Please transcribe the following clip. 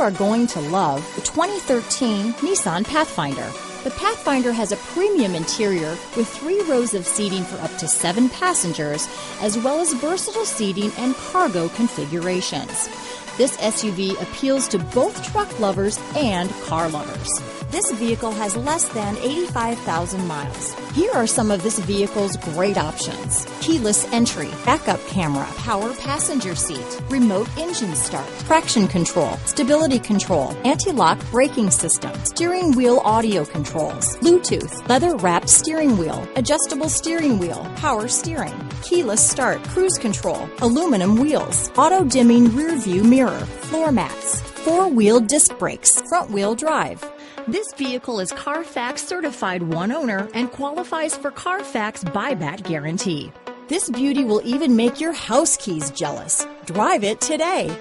are going to love the 2013 Nissan Pathfinder. The Pathfinder has a premium interior with 3 rows of seating for up to 7 passengers, as well as versatile seating and cargo configurations. This SUV appeals to both truck lovers and car lovers. This vehicle has less than 85,000 miles. Here are some of this vehicle's great options: keyless entry, backup camera, power passenger seat, remote engine start, traction control, stability control, anti-lock braking system, steering wheel audio controls, Bluetooth, leather-wrapped steering wheel, adjustable steering wheel, power steering, keyless start, cruise control, aluminum wheels, auto-dimming rear-view mirror, floor mats, 4-wheel disc brakes, front-wheel drive. This vehicle is Carfax certified one owner and qualifies for Carfax buyback guarantee. This beauty will even make your house keys jealous. Drive it today.